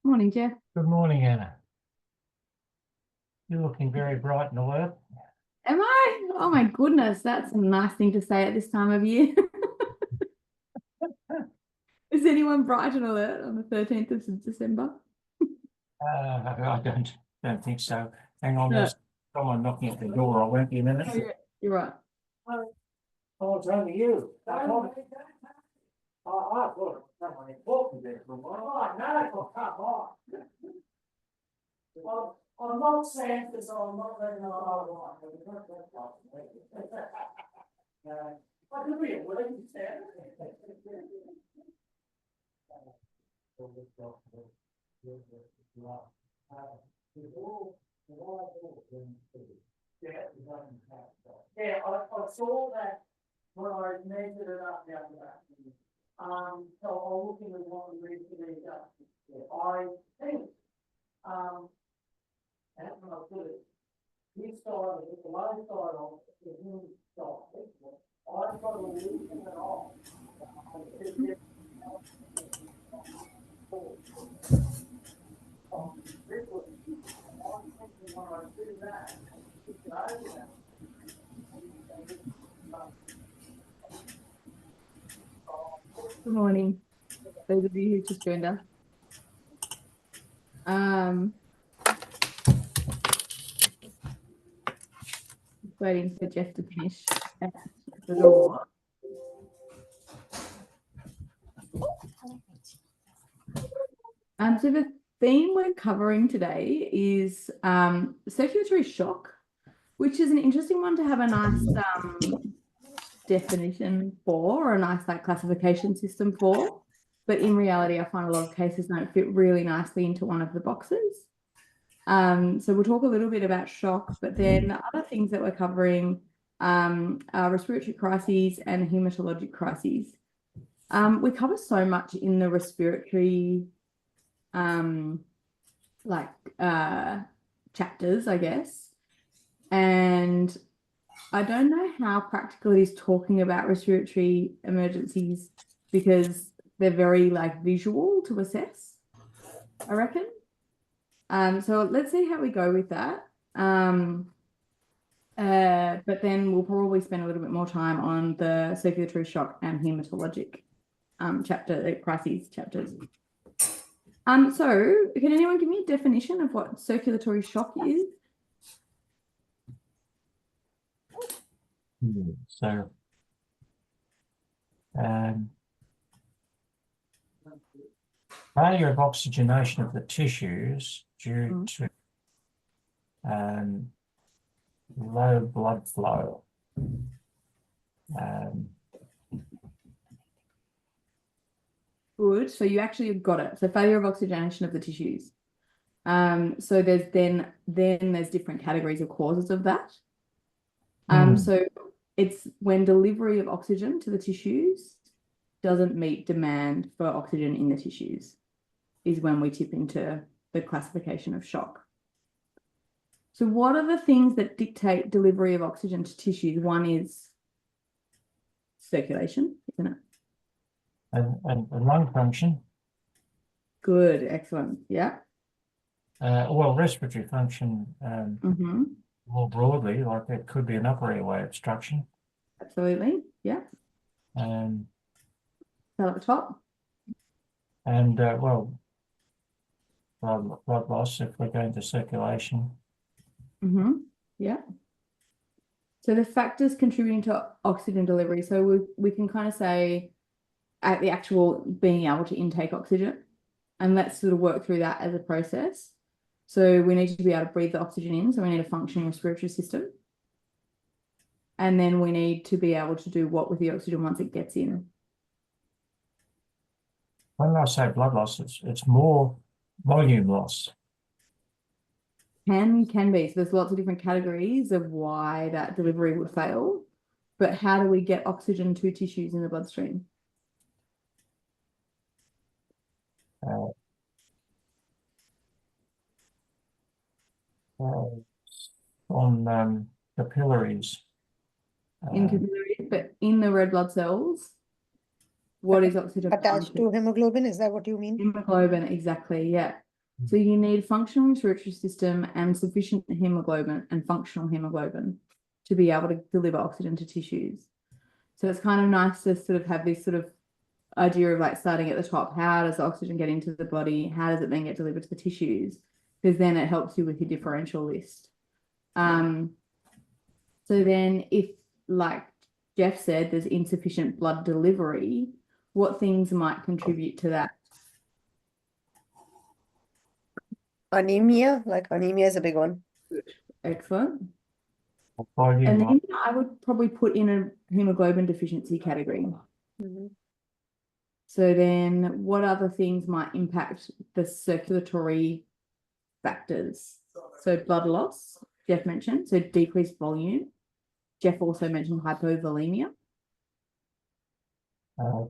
Morning, Jeff. Good morning, Anna. You're looking very bright and alert. Am I? Oh my goodness, that's a nice thing to say at this time of year. Is anyone bright and alert on the 13th of December? I don't think so. Hang on, No. there's someone knocking at the door. I won't be a minute. Oh, yeah, you're right. Oh, it's only you. I thought someone important there for a while. No, come on. Well, I'm not saying this, I'm not letting it all on. I could be a willing stand. Yeah, I saw that when I measured it up the other day. So I'm looking at what we read to these up. I think, and when I put it, this side, the low side of the hill side, I've got to loosen it off. Good morning, those of you who just joined us. Waiting for Jeff to finish at the door. So the theme we're covering today is circulatory shock, which is an interesting one to have a nice definition for, or a nice classification system for. But in reality, I find a lot of cases don't fit really nicely into one of the boxes. So we'll talk a little bit about shock, but then the other things that we're covering are respiratory crises and hematologic crises. We cover so much in the respiratory chapters, I guess. And I don't know how practical it is talking about respiratory emergencies because they're very visual to assess, I reckon. So let's see how we go with that. But then we'll probably spend a little bit more time on the circulatory shock and hematologic crises chapters. So can anyone give me a definition of what circulatory shock is? So, failure of oxygenation of the tissues due to low blood flow. Good. So you actually got it. So failure of oxygenation of the tissues. So there's then there's different categories of causes of that. So it's when delivery of oxygen to the tissues doesn't meet demand for oxygen in the tissues is when we tip into the classification of shock. So what are the things that dictate delivery of oxygen to tissues? One is circulation, isn't it? And lung function. Good, excellent. Yeah. Well, respiratory function more broadly, like there could be an upper airway obstruction. Absolutely, yeah. That at the top. And well, blood loss if we're going to circulation. Yeah. So the factors contributing to oxygen delivery. So we can kind of say at the actual being able to intake oxygen, and let's sort of work through that as a process. So we need to be able to breathe the oxygen in. So we need a functioning respiratory system. And then we need to be able to do what with the oxygen once it gets in? When I say blood loss, it's more volume loss. Can be. So there's lots of different categories of why that delivery would fail. But how do we get oxygen to tissues in the bloodstream? On capillaries. In capillaries, but in the red blood cells, what is oxygen attached to hemoglobin? Is that what you mean? Hemoglobin, exactly. Yeah. So you need functional respiratory system and sufficient hemoglobin and functional hemoglobin to be able to deliver oxygen to tissues. So it's kind of nice to sort of have this sort of idea of like starting at the top. How does the oxygen get into the body? How does it then get delivered to the tissues? Because then it helps you with your differential list. So then if, like Jeff said, there's insufficient blood delivery, what things might contribute to that? Anemia, like anemia is a big one. Excellent. Volume And up. then I would probably put in a hemoglobin deficiency category. Mhm. So then what other things might impact the circulatory factors? So blood loss, Jeff mentioned, so decreased volume. Jeff also mentioned hypovolemia.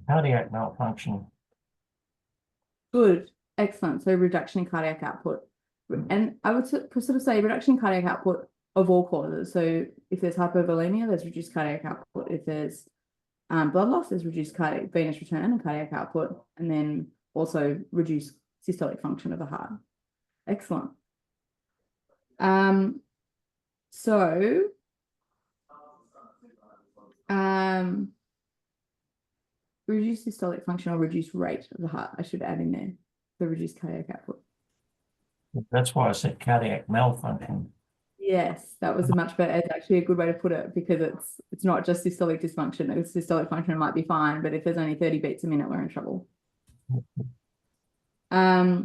Cardiac malfunction. Good, excellent. So reduction in cardiac output. And I would sort of say reduction in cardiac output of all causes. So if there's hypovolemia, there's reduced cardiac output. If there's blood loss, there's reduced cardiac venous return and cardiac output, and then also reduced systolic function of the heart. Excellent. So reduced systolic function or reduced rate of the heart, I should add in there. So reduced cardiac output. That's why I said cardiac malfunction. Yes, that was a much better. It's actually a good way to put it because it's not just systolic dysfunction. Systolic function might be fine, but if there's only 30 beats a minute, we're in trouble. Okay,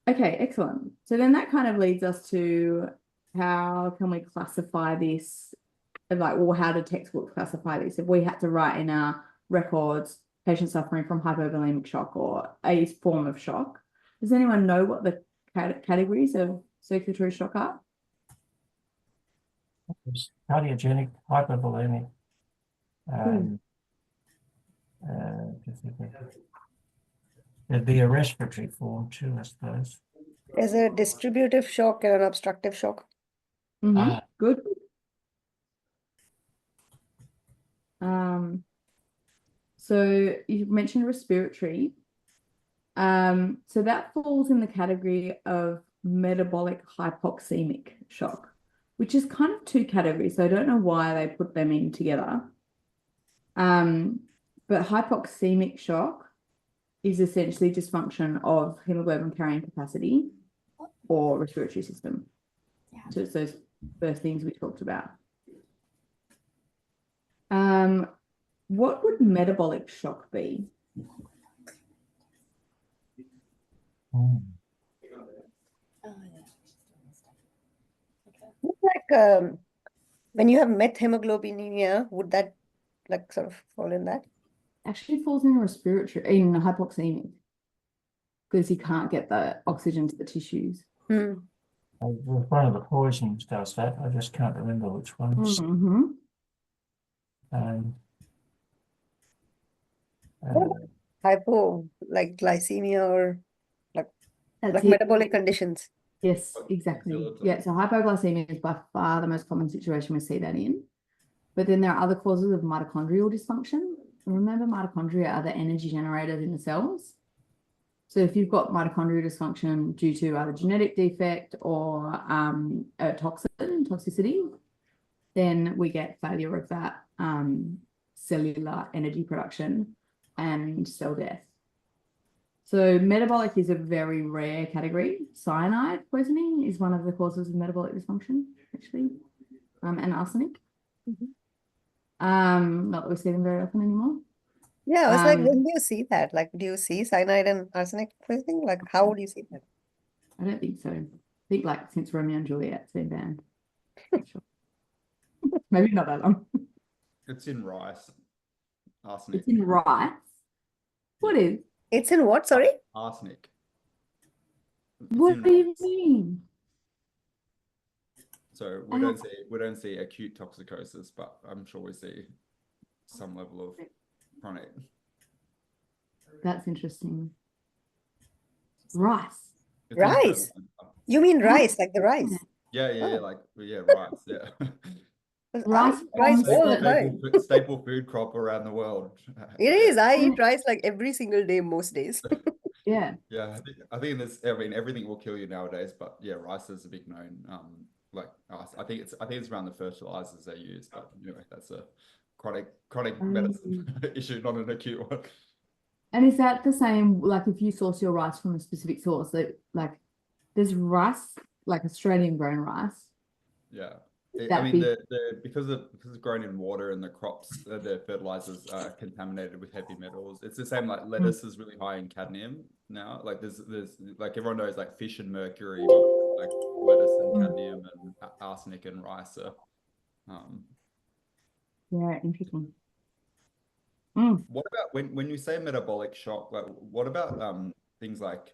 excellent. So then that kind of leads us to how can we classify this? Like, well, how do textbooks classify this? If we had to write in our records, patient suffering from hypovolemic shock or a form of shock, does anyone know what the categories of circulatory shock are? Cardiogenic, hypovolemic. There'd be a respiratory form too, I suppose. There's a distributive shock and an obstructive shock. Good. So you mentioned respiratory. So that falls in the category of metabolic hypoxemic shock, which is kind of two categories. So I don't know why they put them in together. But hypoxemic shock is essentially dysfunction of hemoglobin carrying capacity or respiratory system. So it's those first things we talked about. What would metabolic shock be? Like when you have methemoglobinemia, would that like sort of fall in that? Actually falls in respiratory, in hypoxemic, because you can't get the oxygen to the tissues. One of the poisons does that. I just can't remember which ones. Hypo, like glycemia or like That's it. metabolic conditions. Yes, exactly. Yeah, so hypoglycemia is by far the most common situation we see that in. But then there are other causes of mitochondrial dysfunction. Remember, mitochondria are the energy generators in the cells. So if you've got mitochondrial dysfunction due to either genetic defect or a toxicity, then we get failure of that cellular energy production and cell death. So metabolic is a very rare category. Cyanide poisoning is one of the causes of metabolic dysfunction, actually, and arsenic. Not that we see them very often anymore. Yeah, I was like, when do you see that? Like, do you see cyanide and arsenic poisoning? Like, how would you see that? I don't think so. I think like since Romeo and Juliet, it's been banned. Sure. Maybe not that long. It's in rice. Arsenic. It's in rice. What is? It's in what? Sorry? Arsenic. What do you mean? So we don't see acute toxicosis, but I'm sure we see some level of chronic. That's interesting. Rice. It's Rice? You mean rice, like the rice? Yeah, rice, yeah. Rice Rice forms all the the- time. Staple food crop around the world. It is. I eat rice like every single day, most days. Yeah. Yeah, I think this. I mean, everything will kill you nowadays, but yeah, rice is a big known. Like I think it's around the fertilizers they use, but anyway, that's a chronic medicine issue, not an acute one. And is that the same, like if you source your rice from a specific source, that like there's rice, like Australian grown rice, Yeah. I that mean, big. because it's grown in water and the crops, the fertilizers are contaminated with heavy metals. It's the same like lettuce is really high in cadmium now. Like there's like everyone knows like fish and mercury, but like lettuce and cadmium and arsenic and rice are. Yeah, interesting. What about when you say metabolic shock? Like what about things like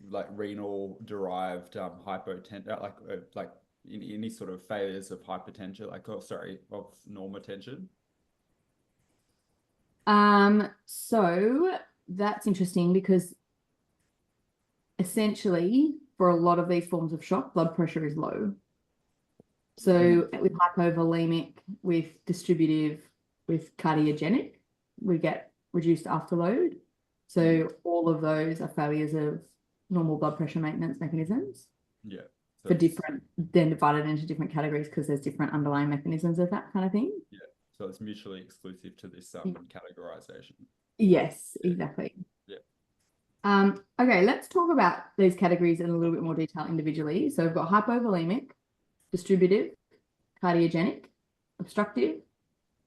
like renal derived hypotension, like any sort of failures of hypertension, like of normal tension? So that's interesting because essentially for a lot of these forms of shock, blood pressure is low. So with hypovolemic, with distributive, with cardiogenic, we get reduced afterload. So all of those are failures of normal blood pressure maintenance mechanisms. Yeah. For different, then divided into different categories because there's different underlying mechanisms of that kind of thing. Yeah. So it's mutually exclusive to this categorization. Yes, exactly. Yeah. Okay, let's talk about these categories in a little bit more detail individually. So we've got hypovolemic, distributive, cardiogenic, obstructive,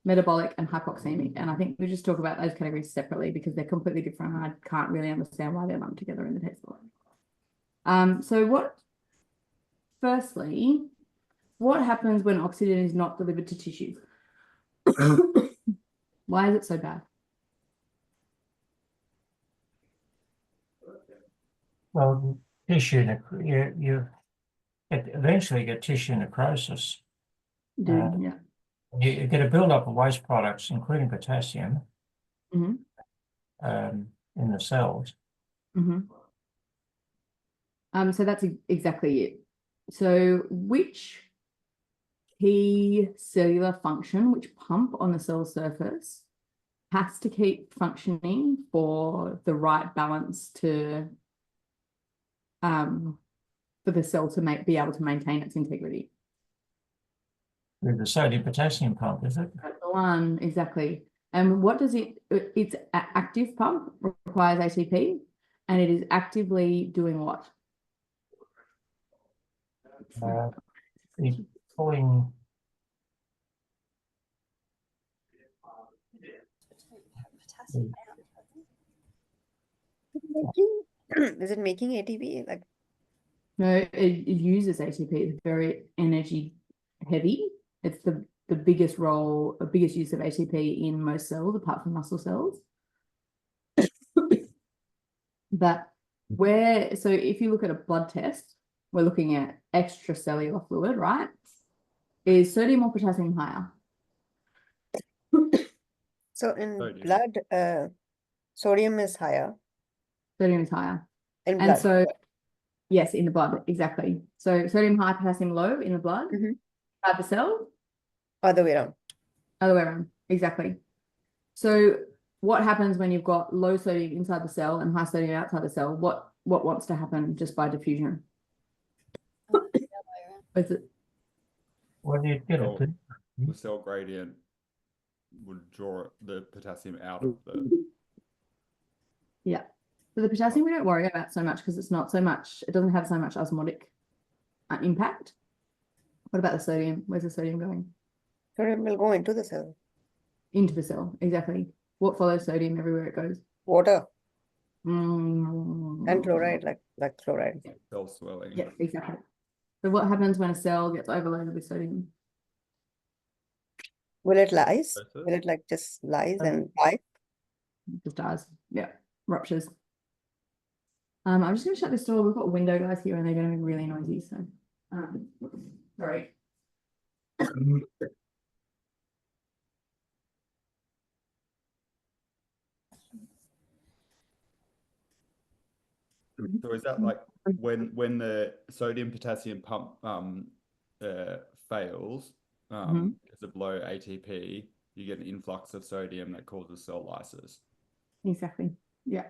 metabolic, and hypoxemic. And I think we just talk about those categories separately because they're completely different. And I can't really understand why they're lumped together in the textbook. Firstly, what happens when oxygen is not delivered to tissue? Why is it so bad? Well, you eventually get tissue necrosis. Yeah. You get a buildup of waste products, including potassium, Mm-hmm. in the cells. Mm-hmm. So that's exactly it. So which key cellular function, which pump on the cell surface, has to keep functioning for the right balance to for the cell to be able to maintain its integrity? With the sodium potassium pump, is it? That's the one, exactly. And what does its active pump requires ATP, and it is actively doing what? It's pulling. Is it making ATP? Like, No, it uses ATP. It's very energy heavy. It's the biggest use of ATP in most cells, apart from muscle cells. But so if you look at a blood test, we're looking at extracellular fluid, right? Is sodium or potassium higher? so in Sodium. blood, sodium is higher Sodium is higher. in And blood. so, yes, in the blood, exactly. So sodium high, potassium low in the blood. By the cell. Other way around. Other way around, exactly. So what happens when you've got low sodium inside the cell and high sodium outside the cell? What wants to happen just by diffusion? Is it? What do you get it to? The cell gradient would draw the potassium out of the. Yeah. So the potassium we don't worry about so much because it doesn't have so much osmotic impact. What about the sodium? Where's the sodium going? Sodium will go into the cell. Into the cell, exactly. What follows sodium everywhere it goes? Water Mm. and chloride, like chloride. Cell swelling. Yeah, exactly. So what happens when a cell gets overloaded with sodium? Will it lies? That's it. Will it like just lies and die? It just dies. Yeah, ruptures. I'm just going to shut this door. We've got window guys here and they're going to be really noisy. So, sorry. So is that like when the sodium potassium pump fails because of low ATP, you get an influx of sodium that causes cell lysis. Exactly. Yeah.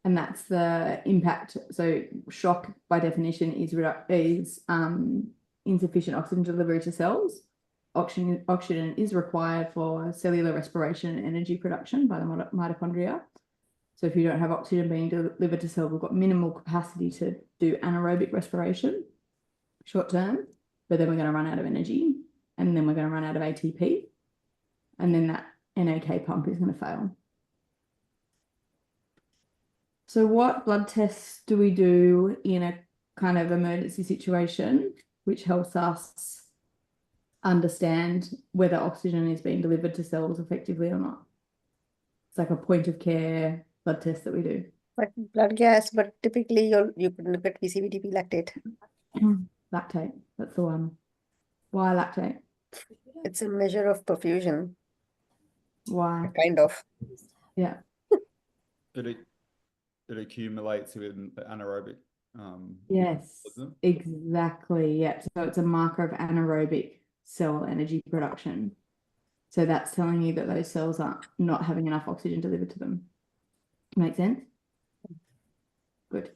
And that's the impact. So shock by definition is insufficient oxygen delivery to cells. Oxygen is required for cellular respiration and energy production by the mitochondria. So if you don't have oxygen being delivered to cells, we've got minimal capacity to do anaerobic respiration short term, but then we're going to run out of energy, and then we're going to run out of ATP, and then that NAK pump is going to fail. So what blood tests do we do in a kind of emergency situation, which helps us understand whether oxygen is being delivered to cells effectively or not? It's like a point of care blood test that we do. But blood gas, but typically you could look at PCVDP lactate. Lactate, that's the one. Why lactate? It's a measure of perfusion, Why? kind of. Yeah. It accumulates within the anaerobic. Yes, Wasn't exactly. Yeah. So it's a marker of anaerobic cell energy production. So that's telling you that those cells are not having enough oxygen delivered to them. Make sense? Good.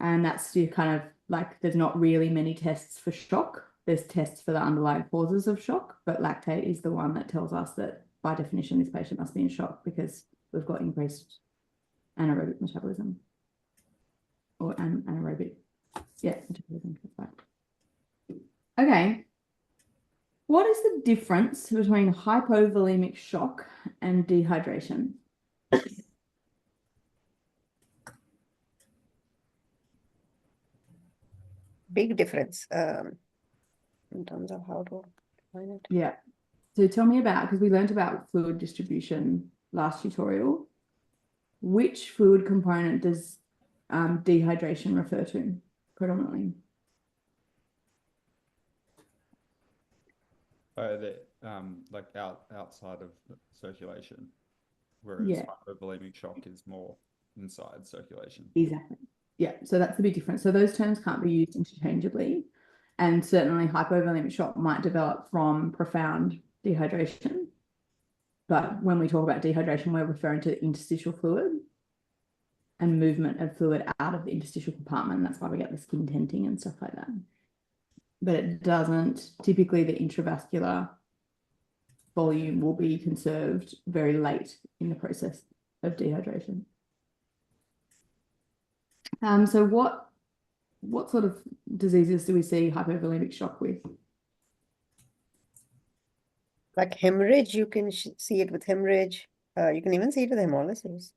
And that's your kind of like, there's not really many tests for shock. There's tests for the underlying causes of shock, but lactate is the one that tells us that by definition, this patient must be in shock because we've got increased anaerobic metabolism. Or anaerobic. Yeah, metabolism. That's right. Okay. What is the difference between hypovolemic shock and dehydration? Big difference in terms of how to define it. Yeah. So tell me about, because we learned about fluid distribution last tutorial. Which fluid component does dehydration refer to predominantly? Like outside of circulation, whereas Yeah. hypovolemic shock is more inside circulation. Exactly. Yeah. So that's the big difference. So those terms can't be used interchangeably. And certainly hypovolemic shock might develop from profound dehydration. But when we talk about dehydration, we're referring to interstitial fluid and movement of fluid out of the interstitial compartment. That's why we get the skin tenting and stuff like that. But it doesn't, typically the intravascular volume will be conserved very late in the process of dehydration. So what sort of diseases do we see hypovolemic shock with? Like hemorrhage, you can see it with hemorrhage. You can even see it with hemolysis.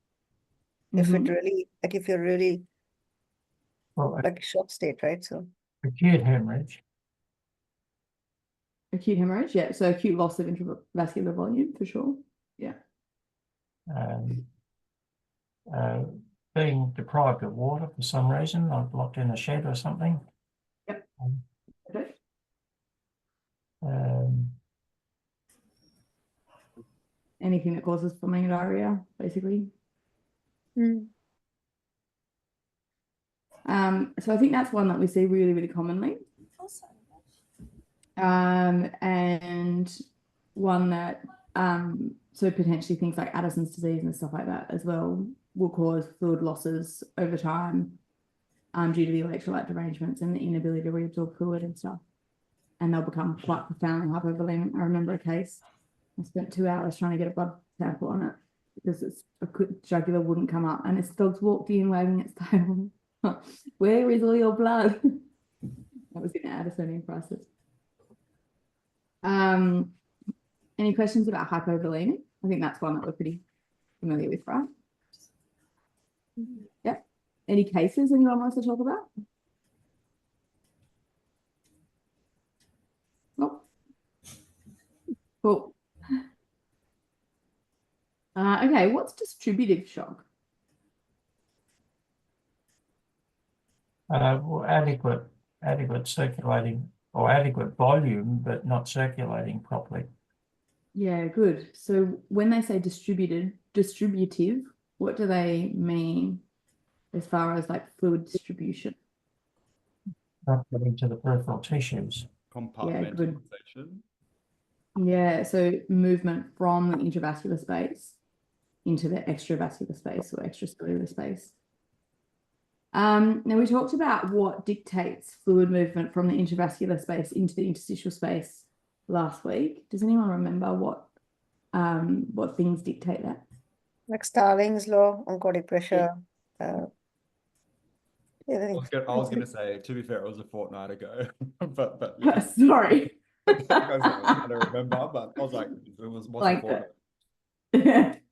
If it really, like if you're really Well, like shock state, right? So acute hemorrhage. Acute hemorrhage, yeah. So acute loss of intravascular volume for sure. Yeah. Being deprived of water for some reason, like locked in a shed or something. Yep. Okay. Anything that causes vomiting diarrhea, basically. So I think that's one that we see really, really commonly. And one that, so potentially things like Addison's disease and stuff like that as well will cause fluid losses over time due to the electrolyte derangements and the inability to reabsorb fluid and stuff. And they'll become quite profoundly hypovolemic. I remember a case, I spent 2 hours trying to get a blood sample on it because its jugular wouldn't come up, and its dog's walked in wagging its tail. Where is all your blood? That was in the Addisonian crisis. Any questions about hypovolemic? I think that's one that we're pretty familiar with, right? Yep. Any cases anyone wants to talk about? Nope. Cool. Okay, what's distributive shock? Well, adequate circulating or adequate volume, but not circulating properly. Yeah, good. So when they say distributive, what do they mean as far as like fluid distribution? Not getting to the peripheral tissues. Compartmentalization. Yeah, so movement from the intravascular space into the extravascular space or extracellular space. Now we talked about what dictates fluid movement from the intravascular space into the interstitial space last week. Does anyone remember what things dictate that? Like Starling's law, oncotic pressure. Yeah, I was gonna say, to be fair, it was a fortnight ago, but yeah. Sorry. I was trying to remember, but I was like, it was a Like fortnight.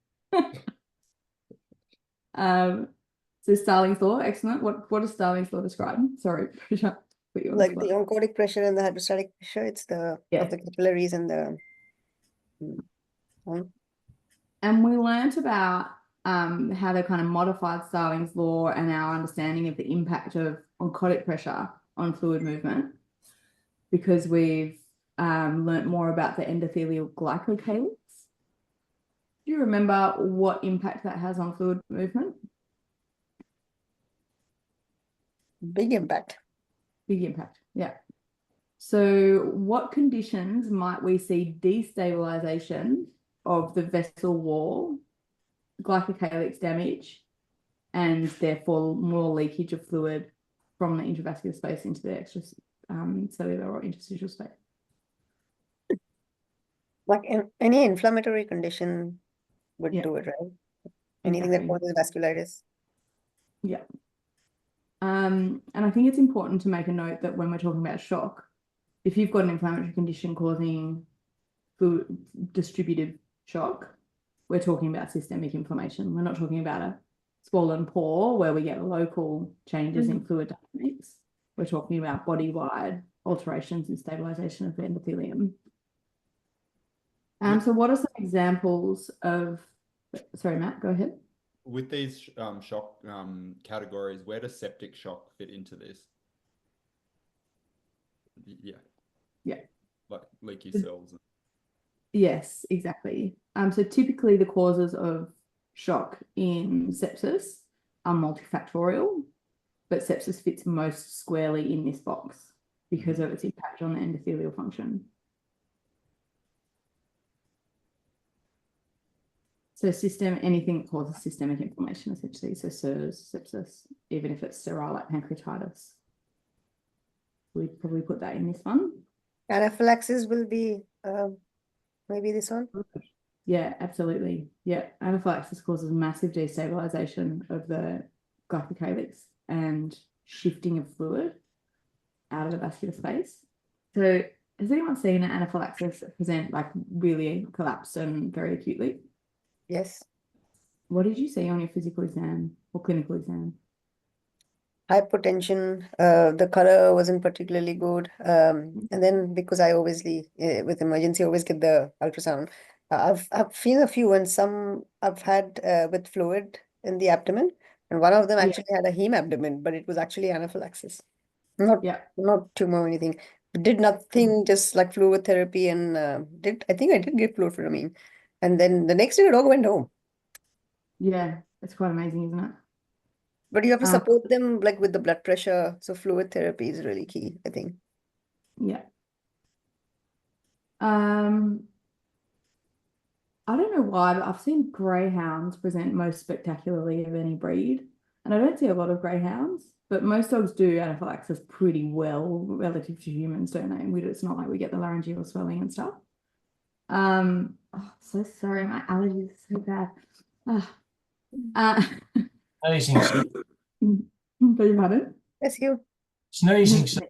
So Starling's law, excellent. What does Starling's law describe? Sorry, put you on the like the spot. oncotic pressure and the hydrostatic pressure, it's the Yeah. of the capillaries and the And we learnt about how they kind of modified Starling's law and our understanding of the impact of oncotic pressure on fluid movement, because we've learnt more about the endothelial glycocalyx. Do you remember what impact that has on fluid movement? big impact. Big impact, yeah. So what conditions might we see destabilization of the vessel wall, glycocalyx damage, and therefore more leakage of fluid from the intravascular space into the extracellular or interstitial space? Like any inflammatory condition would Yeah. do it, right? Anything that Exactly. causes vasculitis. Yeah. And I think it's important to make a note that when we're talking about shock, if you've got an inflammatory condition causing fluid distributive shock, we're talking about systemic inflammation. We're not talking about a swollen pore where we get local changes in fluid dynamics. We're talking about body-wide alterations and stabilization of the endothelium. So what are some examples of, sorry, Matt, go ahead. With these shock categories, where does septic shock fit into this? Yeah. Yeah. Like leaky cells. Yes, exactly. So typically the causes of shock in sepsis are multifactorial, but sepsis fits most squarely in this box because of its impact on the endothelial function. So anything that causes systemic inflammation, essentially. So SIRS, sepsis, even if it's sterile like pancreatitis. We'd probably put that in this one. Anaphylaxis will be maybe this one. Yeah, absolutely. Yeah, anaphylaxis causes massive destabilization of the glycocalyx and shifting of fluid out of the vascular space. So has anyone seen an anaphylaxis present like really collapsed and very acutely? Yes. What did you see on your physical exam or clinical exam? Hypotension, the color wasn't particularly good. And then because I obviously with emergency always get the ultrasound. I've seen a few, and some I've had with fluid in the abdomen, and one of them actually had a heme abdomen, but it was actually anaphylaxis. Not tumor or anything. Did nothing, just like fluid therapy, and I think I did get fluorophamine, and then the next day the dog went home. Yeah, it's quite amazing, isn't it? But you have to support them like with the blood pressure. So fluid therapy is really key, I think. Yeah. I don't know why, but I've seen greyhounds present most spectacularly of any breed. And I don't see a lot of greyhounds, but most dogs do anaphylaxis pretty well relative to humans, don't they? It's not like we get the laryngeal swelling and stuff. Oh, so sorry, my allergies are so bad. Sneezing. Beg your pardon? Yes, you. Sneezing.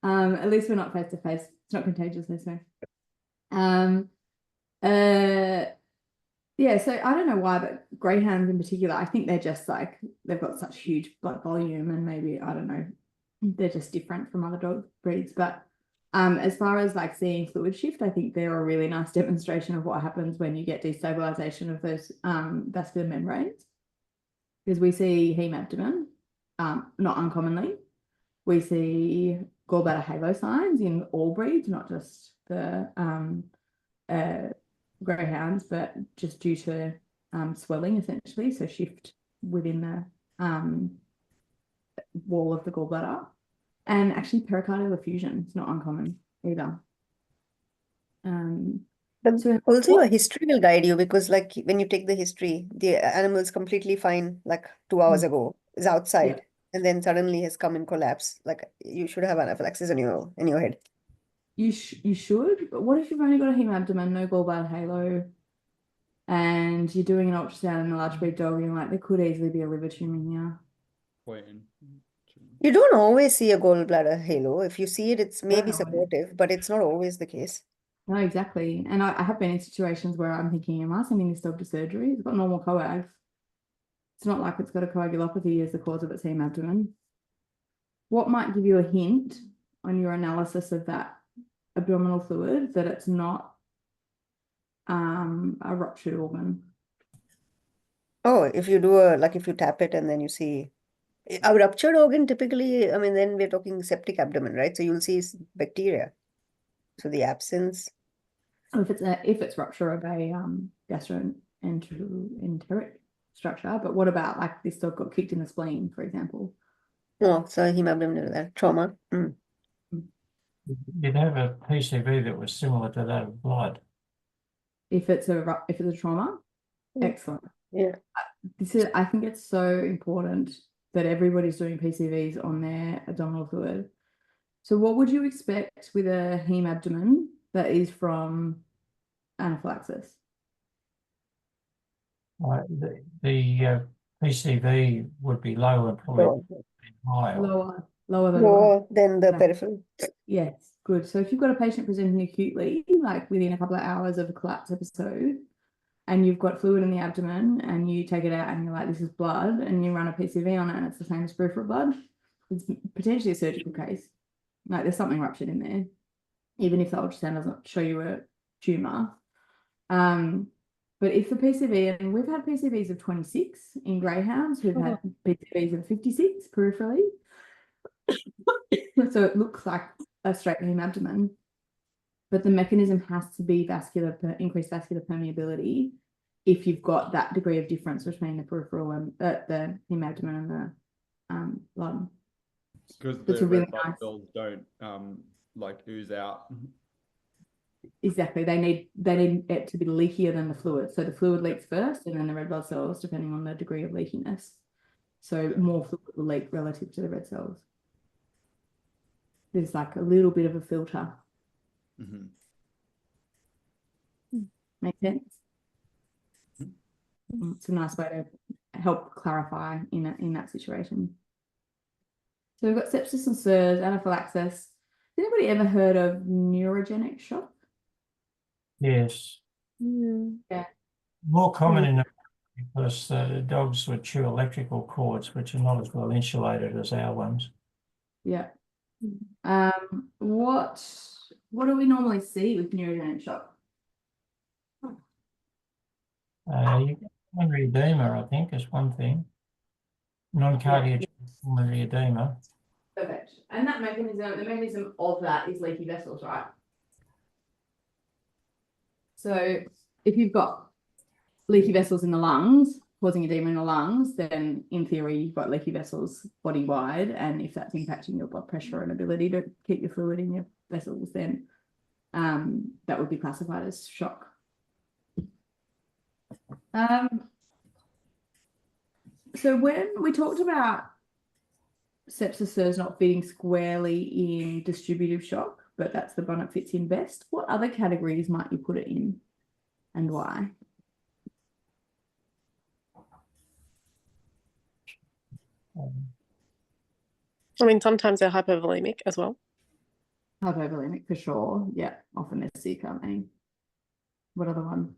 At least we're not face to face. It's not contagious, I swear. Yeah, so I don't know why, but greyhounds in particular, I think they're just like, they've got such huge blood volume, and maybe, I don't know, they're just different from other dog breeds. But as far as like seeing fluid shift, I think they're a really nice demonstration of what happens when you get destabilization of those vascular membranes. Because we see heme abdomen, not uncommonly. We see gallbladder halo signs in all breeds, not just the greyhounds, but just due to swelling essentially, so shift within the wall of the gallbladder. And actually pericardial effusion is not uncommon either. But So also what- your history will guide you, because like when you take the history, the animal is completely fine like 2 hours ago, is outside, and then suddenly has come in collapse. Like you should have anaphylaxis in your head. you should, but what if you've only got a heme abdomen, no gallbladder halo, and you're doing an ultrasound in a large breed dog, and you're like, there could easily be a liver tumor here. Queen. You don't always see a gallbladder halo. If you see it, it's maybe know. supportive, but it's not always the case. No, exactly. And I have been in situations where I'm thinking, am I sending this dog to surgery? It's got normal coags. It's not like it's got a coagulopathy as the cause of its heme abdomen. What might give you a hint on your analysis of that abdominal fluid that it's not a ruptured organ? Oh, if you do if you tap it and then you see a ruptured organ, typically, I mean, then we're talking septic abdomen, right? So you'll see bacteria. So the absence. If it's rupture of a gastroenteric structure, but what about like this dog got kicked in the spleen, for example? No, so hemabdominal trauma. You'd have a PCV that was similar to that of blood. If it's a trauma, excellent. Yeah. I think it's so important that everybody's doing PCVs on their abdominal fluid. So what would you expect with a heme abdomen that is from anaphylaxis? The PCV would be low and probably higher. Lower than More than the Yeah. peripheral. Yes, good. So if you've got a patient presenting acutely, like within a couple of hours of a collapse episode, and you've got fluid in the abdomen and you take it out and you're like, this is blood, and you run a PCV on it and it's the same as peripheral blood, it's potentially a surgical case. Like there's something ruptured in there, even if the ultrasound doesn't show you a tumor. But if the PCV, and we've had PCVs of 26 in greyhounds, we've had PCVs of 56 peripherally. So it looks like a straight heme abdomen, but the mechanism has to be increased vascular permeability if you've got that degree of difference between the peripheral and the heme abdomen and the blood. Because That's the a really red blood nice- cells don't like ooze out. Exactly. They need it to be leakier than the fluid. So the fluid leaks first and then the red blood cells, depending on the degree of leakiness. So more fluid will leak relative to the red cells. There's like a little bit of a filter. Mhm. Make sense? It's a nice way to help clarify in that situation. So we've got sepsis and SIRS, anaphylaxis. Has anybody ever heard of neurogenic shock? Yes. Yeah. More common in because the dogs would chew electrical cords, which are not as well insulated as our ones. Yeah. What do we normally see with neurogenic shock? You get pulmonary edema, I think, is one thing. Non-cardiogenic pulmonary edema. Perfect. And the mechanism of that is leaky vessels, right? So if you've got leaky vessels in the lungs, causing edema in the lungs, then in theory you've got leaky vessels body-wide, and if that's impacting your blood pressure and ability to keep your fluid in your vessels, then that would be classified as shock. So when we talked about sepsis SIRS not fitting squarely in distributive shock, but that's the one that fits in best, what other categories might you put it in and why? I mean, sometimes they're hypovolemic as well. Hypovolemic for sure. Yeah, often they're sick, aren't they? What other one?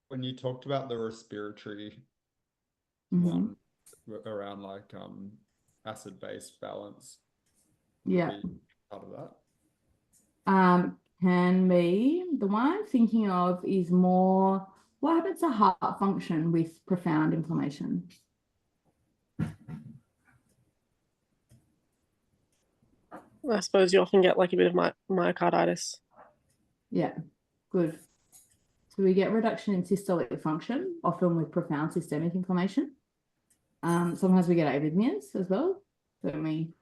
When you talked about the respiratory Mhm. one around like acid-base balance, Yeah. be part of that. Can be. The one I'm thinking of is more what happens to heart function with profound inflammation? I suppose you often get like a bit of myocarditis. Yeah, good. So we get reduction in systolic function, often with profound systemic inflammation. Sometimes we get arrhythmias as well, don't we?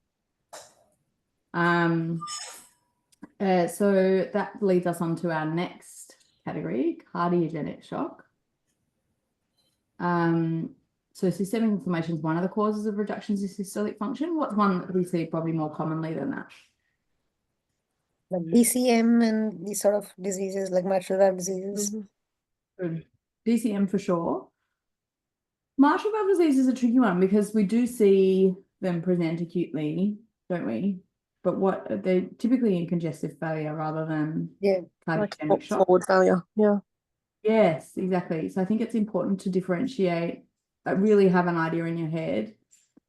So that leads us on to our next category, cardiogenic shock. So systemic inflammation is one of the causes of reductions in systolic function. What's one that we see probably more commonly than that? Like DCM and these sort of diseases, like mitral valve diseases. Good. DCM for sure. Mitral valve disease is a tricky one because we do see them present acutely, don't we? But what they're typically in congestive failure rather than Like cardiogenic shock. forward failure. Yeah. Yes, exactly. So I think it's important to differentiate, really have an idea in your head.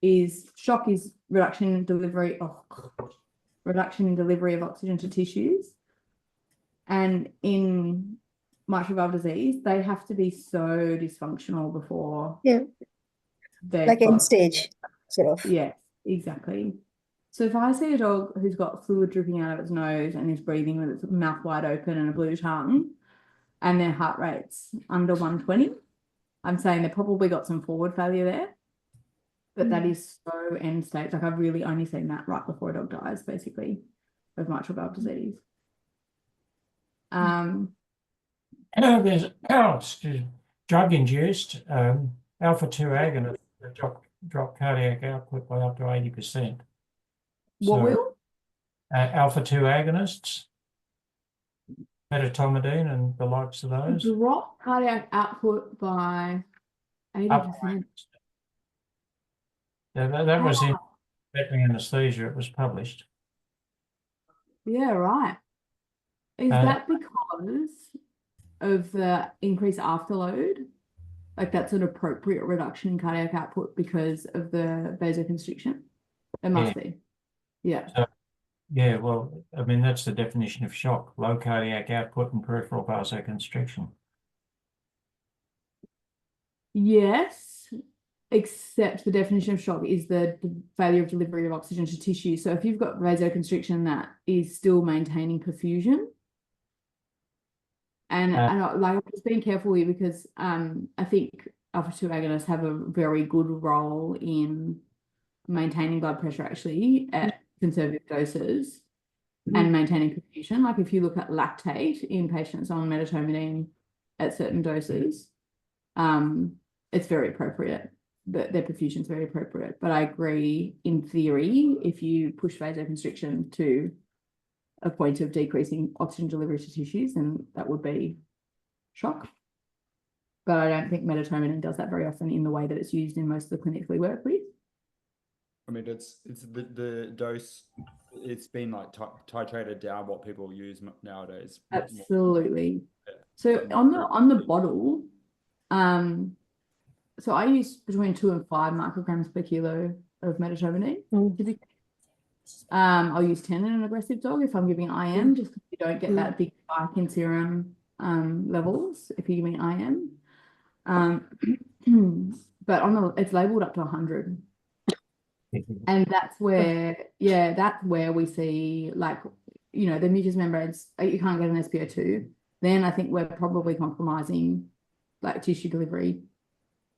Is shock is reduction in delivery of oxygen to tissues, and in mitral valve disease, they have to be so dysfunctional before they're Like end stage, sort of. Yes, exactly. So if I see a dog who's got fluid dripping out of its nose and is breathing with its mouth wide open and a blue tongue, and their heart rate's under 120, I'm saying they've probably got some forward failure there. But that is so end stage. Like I've really only seen that right before a dog dies, basically, of mitral valve disease. There's drug-induced alpha-2 agonists that drop cardiac output by up to 80%. What will? Alpha-2 agonists, medetomidine and the likes of those. Drop cardiac output by 80%. That was in veterinary anesthesia. It was published. Yeah, right. Is that because of the increased afterload? Like that's an appropriate reduction in cardiac output because of the vasoconstriction? It must be. Yeah. So, yeah, well, I mean, that's the definition of shock, low cardiac output and peripheral vasoconstriction. Yes, except the definition of shock is the failure of delivery of oxygen to tissue. So if you've got vasoconstriction that is still maintaining perfusion, and like just being careful here because I think alpha-2 agonists have a very good role in maintaining blood pressure actually at conservative doses and maintaining perfusion. Like if you look at lactate in patients on medetomidine at certain doses, it's very appropriate. Their perfusion is very appropriate. But I agree, in theory, if you push vasoconstriction to a point of decreasing oxygen delivery to tissues, then that would be shock. But I don't think medetomidine does that very often in the way that it's used in most of the clinics we work with. I mean, it's the dose. It's been like titrated down what people use nowadays. Absolutely. Yeah. So on the bottle, so I use between 2 and 5 micrograms per kilo of medetomidine. I'll use 10 in an aggressive dog if I'm giving IM, just because you don't get that big spike in serum levels if you're giving IM. But it's labeled up to 100. And that's where we see, like, you know, the mucous membranes, you can't get an SpO2. Then I think we're probably compromising like tissue delivery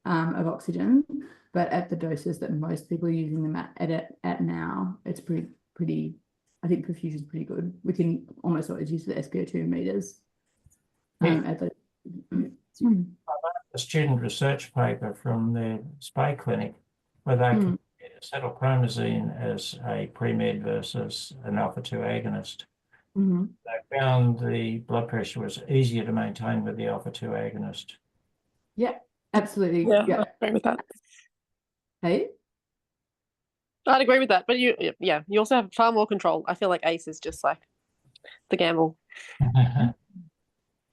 of oxygen. But at the doses that most people are using them at now, it's pretty. I think perfusion is pretty good. We can almost always use the SpO2 meters. At the A student research paper from the Spay Clinic where they compared acetylpromazine as a pre-med versus an alpha-2 agonist. They found the blood pressure was easier to maintain with the alpha-2 agonist. Yeah, absolutely. Yeah, I agree with that. Hey? I'd agree with that, but you also have far more control. I feel like ACE is just like the gamble.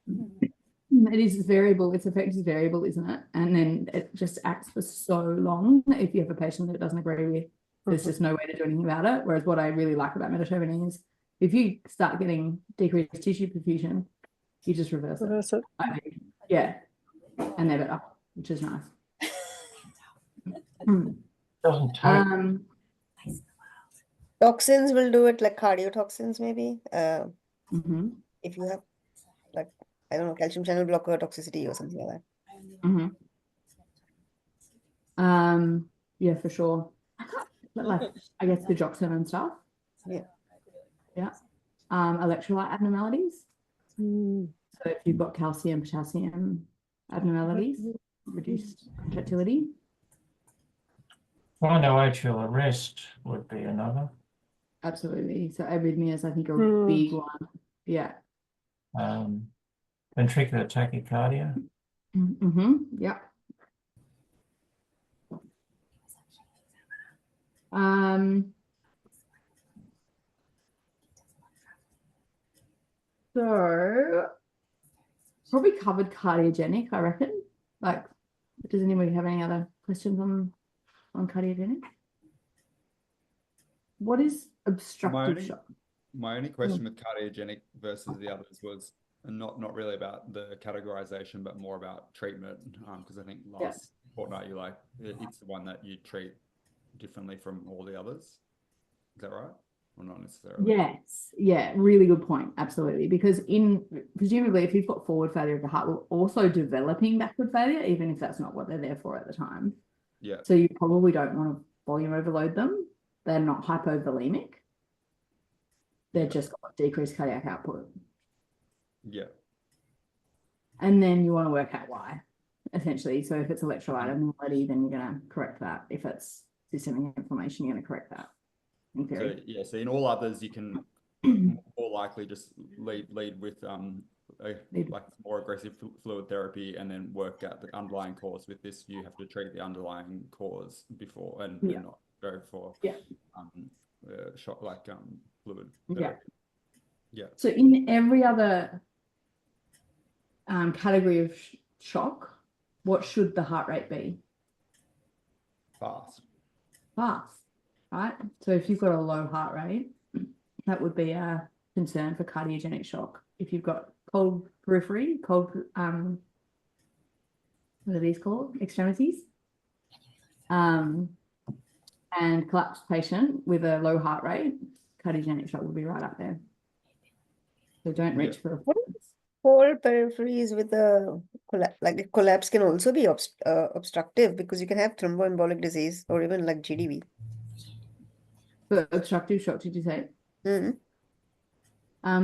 It is variable. Its effect is variable, isn't it? And then it just acts for so long. If you have a patient that doesn't agree with, there's just no way to do anything about it. Whereas what I really like about medetomidine is if you start getting decreased tissue perfusion, you just reverse it. I think. Yeah, and they're better, which is nice. Doesn't take Toxins will do it, like cardiotoxins maybe. If you have, like, I don't know, calcium channel blocker toxicity or something like that. Yeah, for sure. But like, I guess digoxin and stuff. Yeah. Electrolyte abnormalities. So So if you've got calcium, potassium abnormalities, reduced contractility. Bilateral arrest would be another. Absolutely. So arrhythmias, I think, are a Hmm. big one. Yeah. Ventricular tachycardia. Mm-hmm. Yeah. So probably covered cardiogenic, I reckon. Like, does anybody have any other questions on cardiogenic? What is obstructive only- shock? My only question with cardiogenic versus the others was not really about the categorization, but more about treatment. Because I think last fortnight you it's the one that you treat differently from all the others. Is that right? Or not necessarily? Yes. Yeah. Really good point. Absolutely. Because presumably if you've got forward failure of the heart, we're also developing backward failure, even if that's not what they're there for at the time. Yeah. So you probably don't want to volume overload them. They're not hypovolemic. They've just got decreased cardiac output. Yeah. And then you want to work out why, essentially. So if it's electrolyte abnormality, then you're going to correct that. If it's systemic inflammation, you're going to correct that. In theory. So yeah, so in all others, you can more likely just lead with like more aggressive fluid therapy, and then work out the underlying cause. With this, you have to treat the underlying cause before and not go for shock like fluid therapy. Yeah. So in every other category of shock, what should the heart rate be? Fast, right? So if you've got a low heart rate, that would be a concern for cardiogenic shock. If you've got cold periphery, what are these called? Extremities. And collapsed patient with a low heart rate, cardiogenic shock would be right up there. So don't reach for Whole peripheries with a collapse can also be obstructive, because you can have thromboembolic disease or even like GDV. for obstructive shock, did you say? Mm-hmm.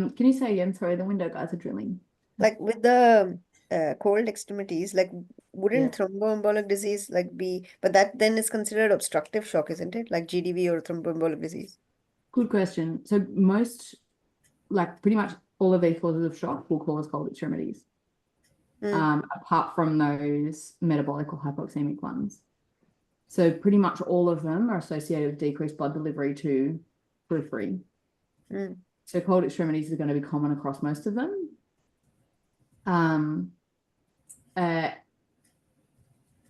Can you say again? Sorry, the window guys are drilling. Like with the cold extremities, like wouldn't thromboembolic disease be, but that then is considered obstructive shock, isn't it? Like GDV or thromboembolic disease. Good question. So most, like pretty much all of these causes of shock will cause cold extremities. Apart from those metabolic or hypoxemic ones. So pretty much all of them are associated with decreased blood delivery to periphery. So cold extremities are going to be common across most of them.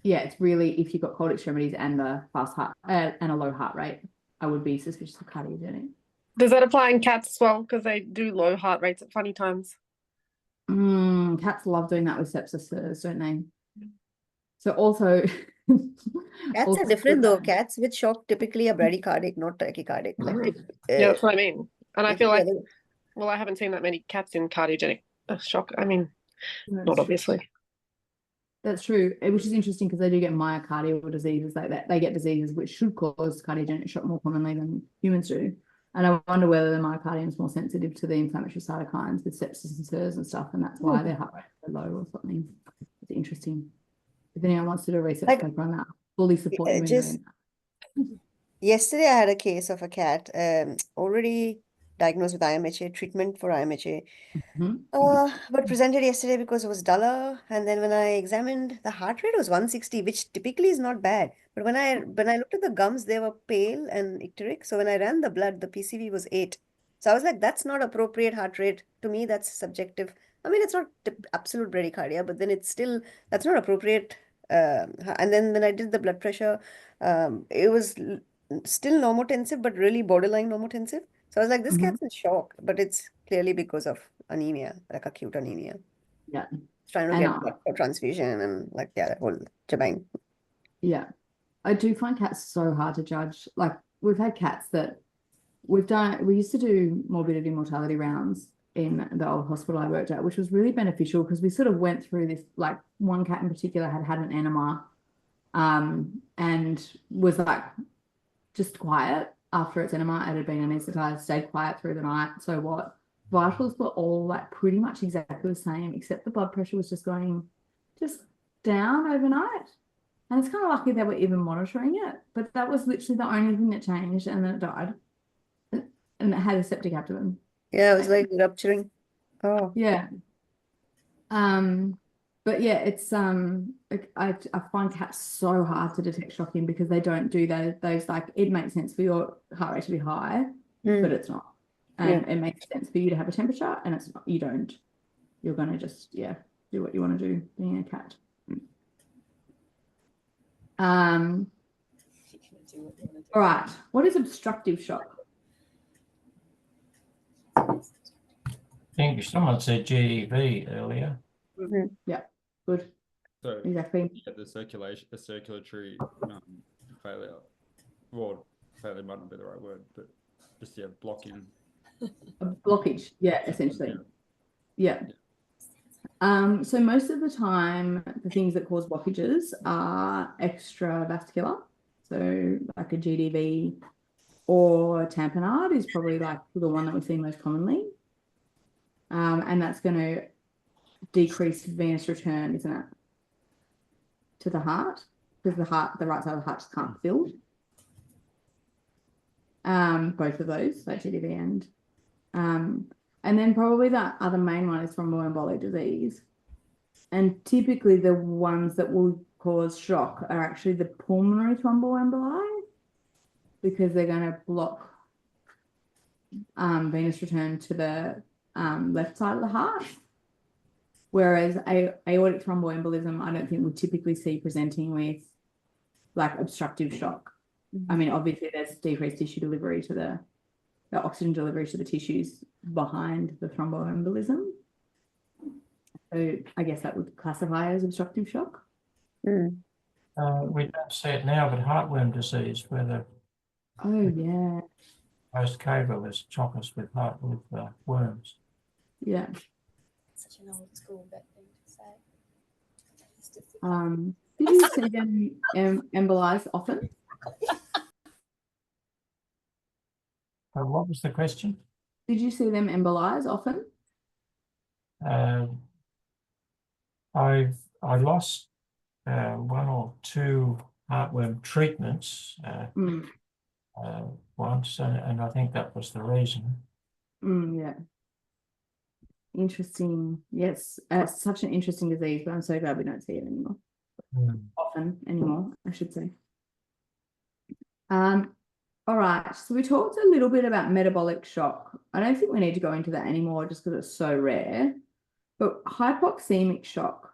It's really, if you've got cold extremities and a fast heart and a low heart rate, I would be suspicious of cardiogenic. Does that apply in cats as well? Because they do low heart rates at funny times. Cats love doing that with sepsis, don't they? So also Cats are different though. Cats with shock typically are bradycardic, not tachycardic. Yeah, that's what I mean. And I feel like, well, I haven't seen that many cats in cardiogenic shock. I mean, not obviously. That's true, which is interesting because they do get myocardial diseases like that. They get diseases which should cause cardiogenic shock more commonly than humans do. And I wonder whether the myocardium is more sensitive to the inflammatory cytokines with sepsis and SIRS and stuff, and that's why their heart rate is low or something. It's interesting. If anyone wants to do a research paper on that, fully support you in doing that. Yesterday I had a case of a cat already diagnosed with IMHA, treatment for IMHA. But presented yesterday because it was duller, and then when I examined, the heart rate was 160, which typically is not bad. But when I looked at the gums, they were pale and icteric. So when I ran the blood, the PCV was 8. So I was like, that's not appropriate heart rate. To me, that's subjective. I mean, it's not absolute bradycardia, but then it's still, that's not appropriate. And then when I did the blood pressure, it was still normotensive, but really borderline normotensive. So I was like, this cat's in shock, but it's clearly because of anemia, like acute anemia. Yeah. Trying to get blood for transfusion and that whole shebang. Yeah. I do find cats so hard to judge. Like we've had cats that we used to do morbidity mortality rounds in the old hospital I worked at, which was really beneficial because we sort of went through this, like one cat in particular had an enema and was like just quiet after its enema. It had been anesthetized, stayed quiet through the night. So what? vitals were all like pretty much exactly the same, except the blood pressure was just going down overnight. And it's kind of lucky they were even monitoring it, but that was literally the only thing that changed, and then it died. And it had a septic abdomen. Yeah, it was like rupturing. Oh, Yeah. But yeah, it's I find cats so hard to detect shock in because they don't do those like it makes sense for your heart rate to be high, but it's not. And it makes sense for you to have a temperature, and it's not. You don't. You're gonna just do what you want to do being a cat. All right. What is obstructive shock? I think someone said GEV earlier. Yeah, good. So Exactly. yeah, the circulatory failure. Well, failure might not be the right word, but just blocking. A blockage, yeah, essentially. Yeah. So most of the time, the things that cause blockages are extravascular. So like a GDV or tamponade is probably like the one that we see most commonly. And that's going to decrease venous return, isn't it? To the heart, because the right side of the heart just can't fill. Both of those, like GDV and then probably the other main one is thromboembolic disease. And typically the ones that will cause shock are actually the pulmonary thromboemboli because they're going to block venous return to the left side of the heart. Whereas aortic thromboembolism, I don't think we typically see presenting with like obstructive shock. I mean, obviously there's decreased tissue delivery to the oxygen delivery to the tissues behind the thromboembolism. So I guess that would classify as obstructive shock. We don't see it now, but heartworm disease, where the most cavalist choppers with worms. Yeah. Such an old school bit thing to say. Did you see them embolize often? What was the question? Did you see them embolize often? I lost one or two heartworm treatments once, and I think that was the reason. Yeah. Interesting. Yes, it's such an interesting disease, but I'm so glad we don't see it anymore. Often anymore, I should say. All right, so we talked a little bit about metabolic shock. I don't think we need to go into that anymore just because it's so rare. But hypoxemic shock.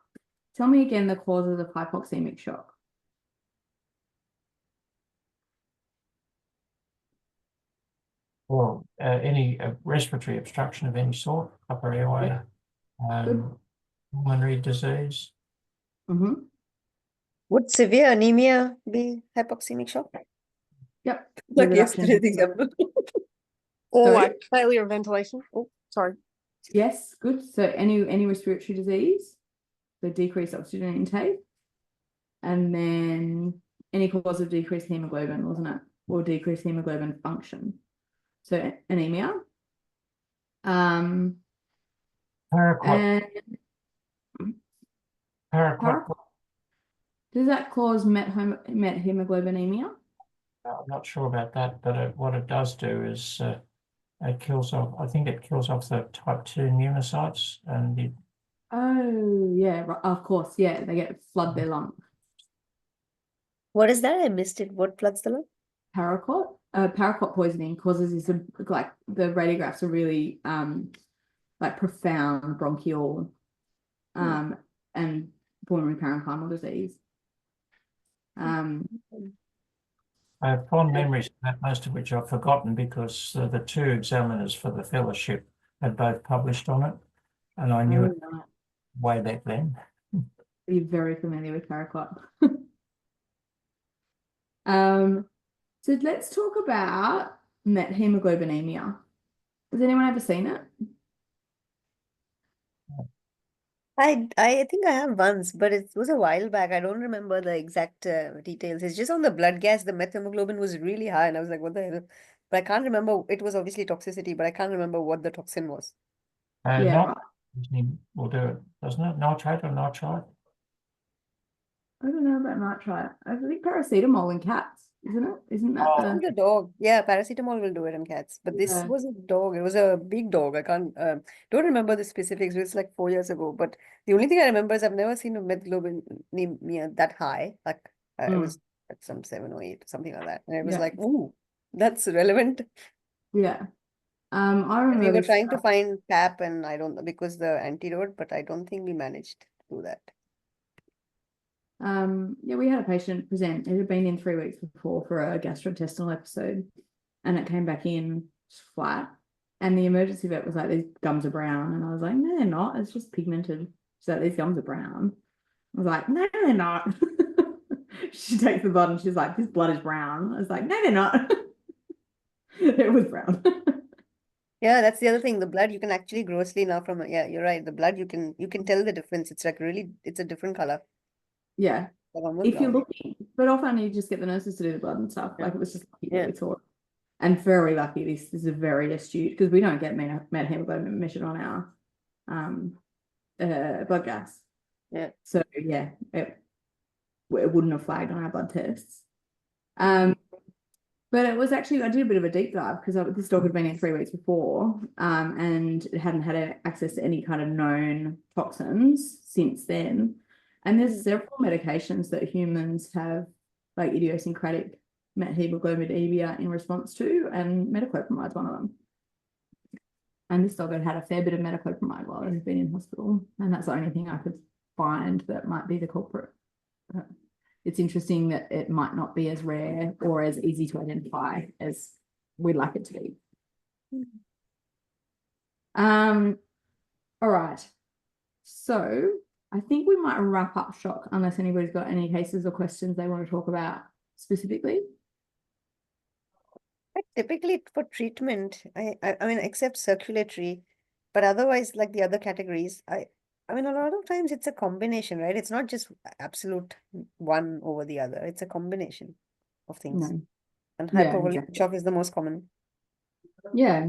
Tell me again the causes of hypoxemic shock. Well, any respiratory obstruction of any sort, upper airway, pulmonary disease. would severe anemia be hypoxemic shock? Yep. Like yesterday's example. Or Sorry? like failure of ventilation. Oh, sorry. Yes, good. So any respiratory disease, the decreased oxygen intake, and then any cause of decreased hemoglobin, wasn't it? Or decreased hemoglobin function. So anemia. Paraquat. Does that cause methemoglobinemia? I'm not sure about that, but what it does do is it kills off. I think it kills off the type 2 pneumocytes, and oh yeah, right, of course, yeah, they flood their lung. What is that? I missed it. What floods the lung? Paraquat poisoning causes this, like the radiographs are really like profound bronchial and pulmonary parenchymal disease. I have fond memories of that, most of which I've forgotten because the two examiners for the fellowship had both published on it, and I knew it way back then. You're very familiar with paraquat. So let's talk about methemoglobinemia. Has anyone ever seen it? I think I have once, but it was a while back. I don't remember the exact details. It's just on the blood gas, the methemoglobin was really high, and I was like, what the hell? But I can't remember. It was obviously toxicity, but I can't remember what the toxin was. Yeah, right. Nitrogen will do it, doesn't it? Nitrate or nitrite? I don't know about nitrite. I think paracetamol in cats, isn't it? Isn't that I think the dog, yeah, paracetamol will do it in cats, but this Yeah. was a dog. It was a big dog. I don't remember the specifics. It was like 4 years ago. But the only thing I remember is I've never seen a methglobin that high. Like it was at some 7 or 8, something like that. And it was Yeah. like, ooh, that's relevant. Yeah. I And we remember were this. trying to find PAP, and I don't know because the antidote, but I don't think we managed to do that. Yeah, we had a patient present. It had been in 3 weeks before for a gastrointestinal episode, and it came back in flat. And the emergency vet was like, "These gums are brown," and I was like, "No, they're not. It's just pigmented." So these gums are brown. I was like, "No, they're not." She takes the blood and she's like, "This blood is brown." I was like, "No, they're not." It was brown. Yeah, that's the other thing. The blood you can actually grossly now yeah, you're right. The blood you can tell the difference. It's like really, it's a different color. Yeah. Like almost If you're brown. looking, but often you just get the nurses to do the blood and stuff. Yeah. Like it was just lucky Yeah. that we saw it. And very lucky. This is a very astute because we don't get metahemoglobin measured on our blood gas. Yeah. So yeah, it wouldn't have flagged on our blood tests. But it was actually, I did a bit of a deep dive because this dog had been in 3 weeks before, and it hadn't had access to any kind of known toxins since then. And there's several medications that humans have, like idiosyncratic methemoglobinemia in response to, and metoclopramide's one of them. And this dog had had a fair bit of metoclopramide while it had been in hospital, and that's the only thing I could find that might be the culprit. It's interesting that it might not be as rare or as easy to identify as we'd like it to be. All right. So I think we might wrap up shock unless anybody's got any cases or questions they want to talk about specifically. Typically for treatment, I mean, except circulatory, but otherwise, like the other categories, I mean, a lot of times it's a combination, right? It's not just absolute one over the other. It's a combination of things. No. And Yeah, hypovolemic exactly. shock is the most common. Yeah.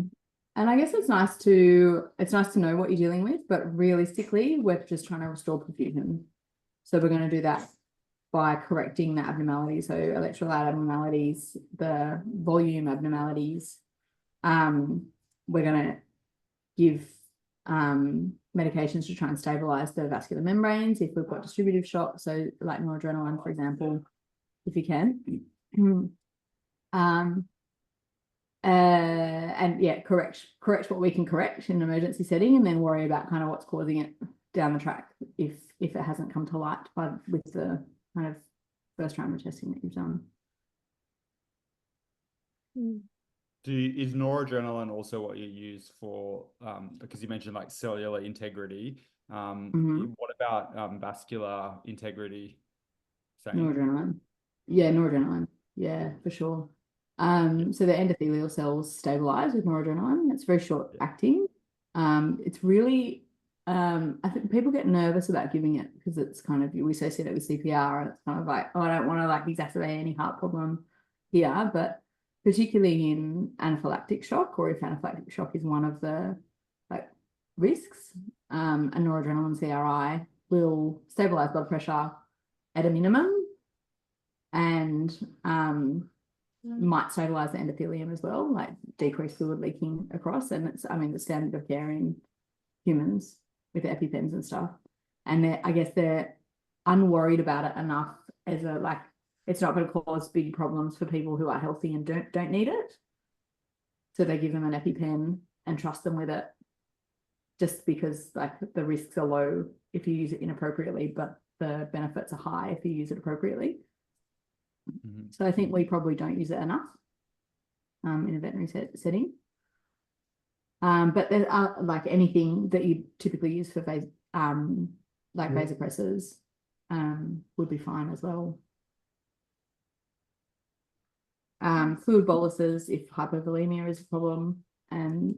And I guess it's nice to know what you're dealing with, but realistically, we're just trying to restore perfusion. So we're going to do that by correcting the abnormalities, so electrolyte abnormalities, the volume abnormalities. We're going to give medications to try and stabilize the vascular membranes if we've got distributive shock, so like noradrenaline, for example, if you can. And yeah, correct what we can correct in an emergency setting, and then worry about kind of what's causing it down the track if it hasn't come to light with the kind of first round of testing that you've done. Is noradrenaline also what you use for, because you mentioned like cellular integrity, what about vascular integrity? Same? Noradrenaline. Yeah, noradrenaline. Yeah, for sure. So the endothelial cells stabilize with noradrenaline. It's very short acting. It's really, I think people get nervous about giving it because it's kind of, we associate it with CPR, and it's kind of like, oh, I don't want to like exacerbate any heart problem here, but particularly in anaphylactic shock, or if anaphylactic shock is one of the like risks, a noradrenaline CRI will stabilize blood pressure at a minimum, and might stabilize the endothelium as well, like decrease fluid leaking across. And it's, I mean, the standard of care in humans with EpiPens and stuff. And I guess they're unworried about it enough as a, like, it's not going to cause big problems for people who are healthy and don't need it. So they give them an EpiPen and trust them with it, just because like the risks are low if you use it inappropriately, but the benefits are high if you use it appropriately. So I think we probably don't use it enough in a veterinary setting. But there are like anything that you typically use for like vasopressors would be fine as well. Fluid boluses if hypovolemia is a problem, and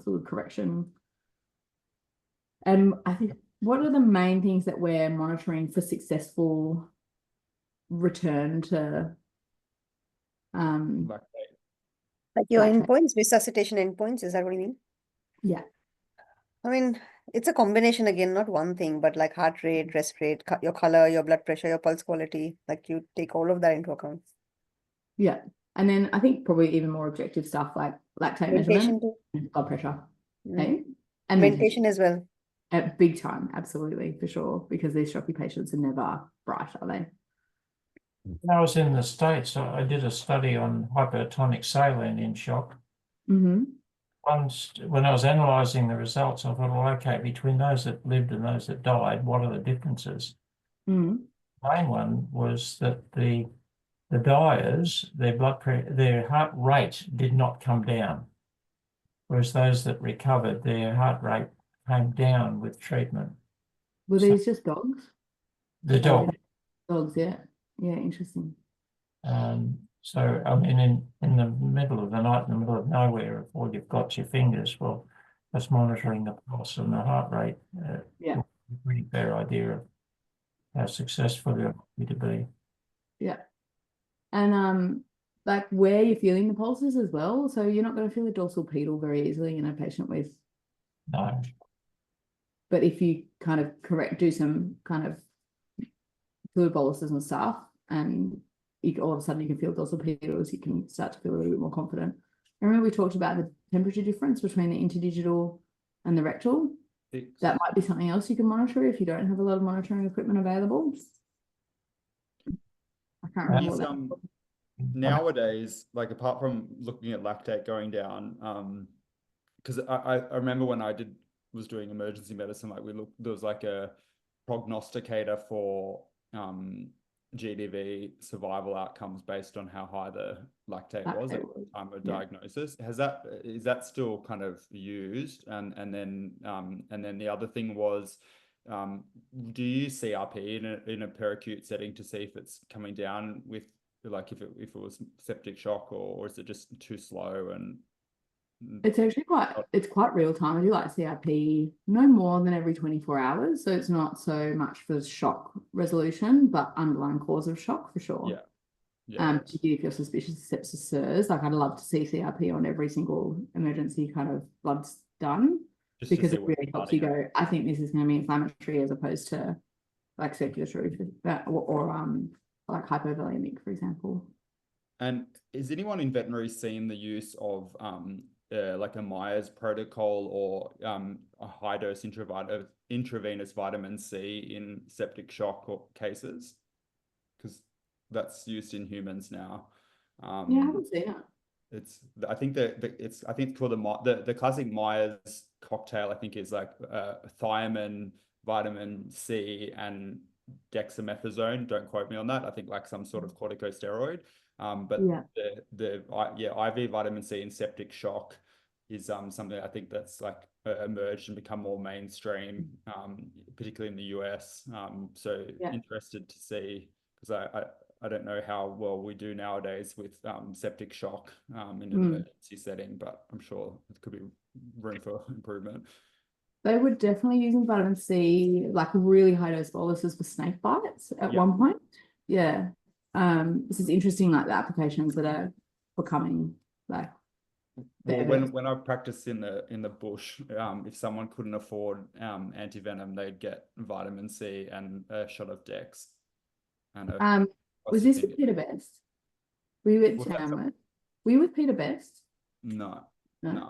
fluid correction. And I think what are the main things that we're monitoring for successful return to like your endpoints, resuscitation endpoints, is that what you mean? Yeah. I mean, it's a combination again, not one thing, but like heart rate, rest rate, your color, your blood pressure, your pulse quality. Like you take all of that into account. Yeah. And then I think probably even more objective stuff like lactate Medication measurement, too. and blood pressure. Mm. Okay. And Medication as well. at big time, absolutely, for sure, because these shocky patients are never bright, are they? When I was in the States, I did a study on hypertonic saline in shock. Mm-hmm. Once, when I was analysing the results, I thought, well, okay, between those that lived and those that died, what are the differences? Mm-hmm. The main one was that the dyers, their blood pressure, their heart rate did not come down, whereas those that recovered, their heart rate came down with treatment. Were So these just dogs? the dog. Dogs, yeah. Yeah, interesting. So I mean, in the middle of the night, in the middle of nowhere, if all you've got your fingers, well, that's monitoring the pulse and the heart rate. Yeah. A pretty fair idea of how successful you're likely to be. Yeah. And like where you're feeling the pulses as well. So you're not going to feel a dorsal pedal very easily in a patient with. No. But if you kind of do some kind of fluid boluses and stuff, and all of a sudden you can feel dorsal pedals, you can start to feel a little bit more confident. Remember we talked about the temperature difference between the interdigital and the rectal? That might be something else you can monitor if you don't have a lot of monitoring equipment available. I can't remember what that nowadays, like apart from looking at lactate going down, because I remember when I was doing emergency medicine, like there was like a prognosticator for GDV survival outcomes based on how high the lactate was at the time of diagnosis. Is that still kind of used? And then the other thing was, do you use CRP in a peracute setting to see if it's coming down with, like, if it was septic shock, or is it just too slow? And it's actually quite real time. I do like CRP no more than every 24 hours. So it's not so much for shock resolution, but underlying cause of shock for sure. Yeah. Yeah. Particularly if you're suspicious of sepsis SIRS, like I'd love to see CRP on every single emergency kind of bloods done, just because it really helps you go, I think this is going to be inflammatory, as opposed to like circulatory or like hypovolemic, for example. And is anyone in veterinary seen the use of like a Myers protocol or a high dose intravenous vitamin C in septic shock or cases? Because that's used in humans now. Yeah, I haven't seen it. I think it's called the classic Myers cocktail. I think is like thiamine, vitamin C, and dexamethasone. Don't quote me on that. I think like some sort of corticosteroid. But the IV vitamin C in septic shock is something I think that's like emerged and become more mainstream, particularly in the US. So interested to see, because I don't know how well we do nowadays with septic shock in an emergency setting, but I'm sure it could be room for improvement. They were definitely using vitamin C, like really high dose boluses for snake bites at one point. Yeah. This is interesting, like the applications that are becoming like. When I practiced in the bush, if someone couldn't afford antivenom, they'd get vitamin C and a shot of Dex. And was this with Peter Best? Were you with Peter Best? No, I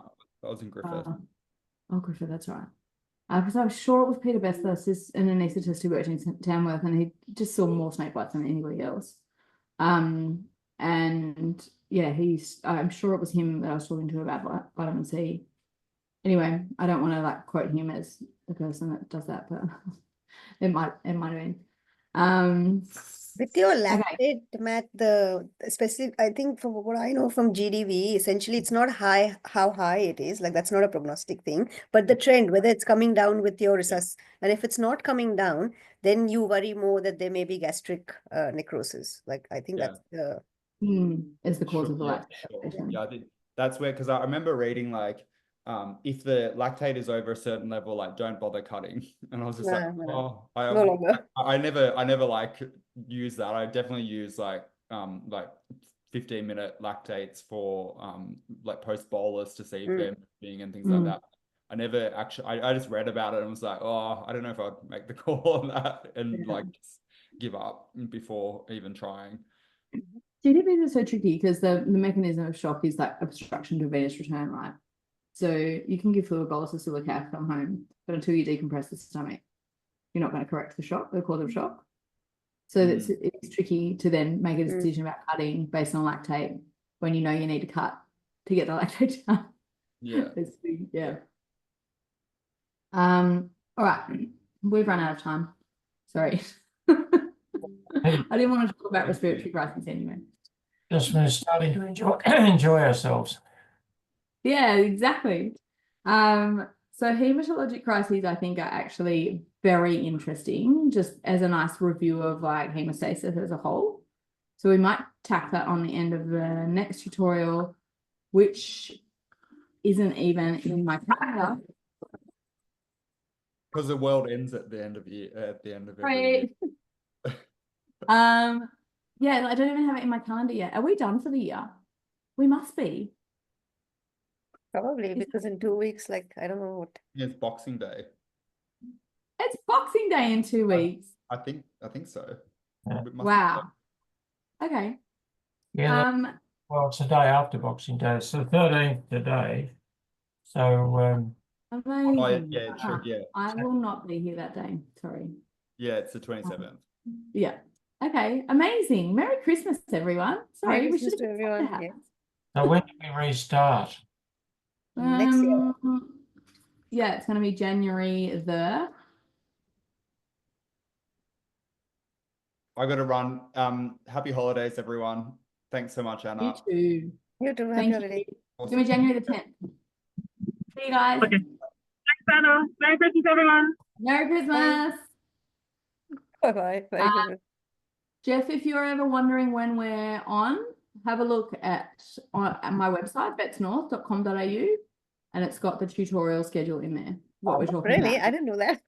was in Griffith. Griffith, that's right. Because I was sure it was Peter Best, an anaesthetist who worked in Tamworth, and he just saw more snake bites than anybody else. And yeah, I'm sure it was him that I was talking to about vitamin C. Anyway, I don't want to like quote him as the person that does that, but it might have been. With your lactate, Matt, especially I think from what I know from GDV, essentially it's not how high it is, like that's not a prognostic thing, but the trend, whether it's coming down with your resus, and if it's not coming down, then you worry more that there may be gastric necrosis. Like I think that's the is the cause of the lactate. Sure. Yeah, I think that's where, because I remember reading like, if the lactate is over a certain level, like don't bother cutting. And I was just I never like use that. I definitely use like 15-minute lactates for like post bolus to see if they're moving and things like that. I never actually, I just read about it and was like, oh, I don't know if I'd make the call on that and Yeah. like just give up before even trying. GDPs are so tricky because the mechanism of shock is like obstruction to venous return, right? So you can give fluid bolus or silica from home, but until you decompress the stomach, you're not going to correct the shock, the cause of shock. So it's tricky to then make a decision about cutting based on lactate when you know you need to cut to get the lactate down. Yeah. Yeah. All right. We've run out of time. Sorry. I didn't want to talk about respiratory crisis anyway. Just when we're starting to enjoy ourselves. Yeah, exactly. So hematologic crises, I think, are actually very interesting, just as a nice review of like hemostasis as a whole. So we might tack that on the end of the next tutorial, which isn't even in my calendar. Because the world ends at the end of every year. Right. Yeah, I don't even have it in my calendar yet. Are we done for the year? We must be. Probably because in 2 weeks, like, I don't know what. Yeah, it's Boxing Day. It's Boxing Day in 2 weeks. I think so. Yeah. It must be Wow. Okay. Yeah. Well, it's the day after Boxing Day. It's the 13th today. So Amazing. Oh, yeah, true. Yeah. I will not be here that day. Sorry. Yeah, it's the 27th. Yeah. Okay. Amazing. Merry Christmas, everyone. Sorry, Merry we Christmas should to have everyone. that. Yeah. so when do we restart? Next year. Yeah, it's going to be January the. I got to run. Happy holidays, everyone. Thanks so much, Anna. You too. You too. Happy Thank holiday. you. It's going to be January the 10th. See you guys. Okay. Thanks, Anna. Merry Christmas, everyone. Merry Christmas. Bye-bye. Merry Christmas. Jeff, if you're ever wondering when we're on, have a look at my website, betsnorth.com.au, and it's got the tutorial schedule in there. What we're talking Really? about. I didn't know that.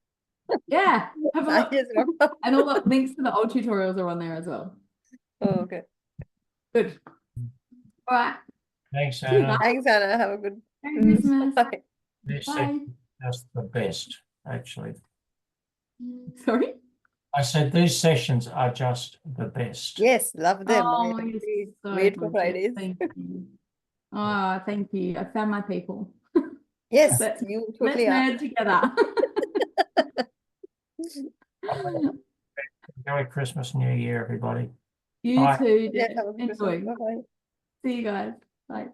Yeah, have a I look. just wrote- And all the links to the old tutorials are on there as well. Oh, okay. Good. All right. Thanks, See you Anna. guys. Thanks, Anna. Have a good Merry Christmas. Bye. This Bye. That's the best, actually. Sorry? I said these sessions are just the best. Yes, love them. Oh, I you're really so wait for good. Fridays. Thank you. Oh, thank you. I found my people. Yes, Let's you let's totally are. nerd together. Merry Christmas, New Year, everybody. You Bye. too. Yes, have a good Christmas. Enjoy. Bye-bye. See you guys. Bye.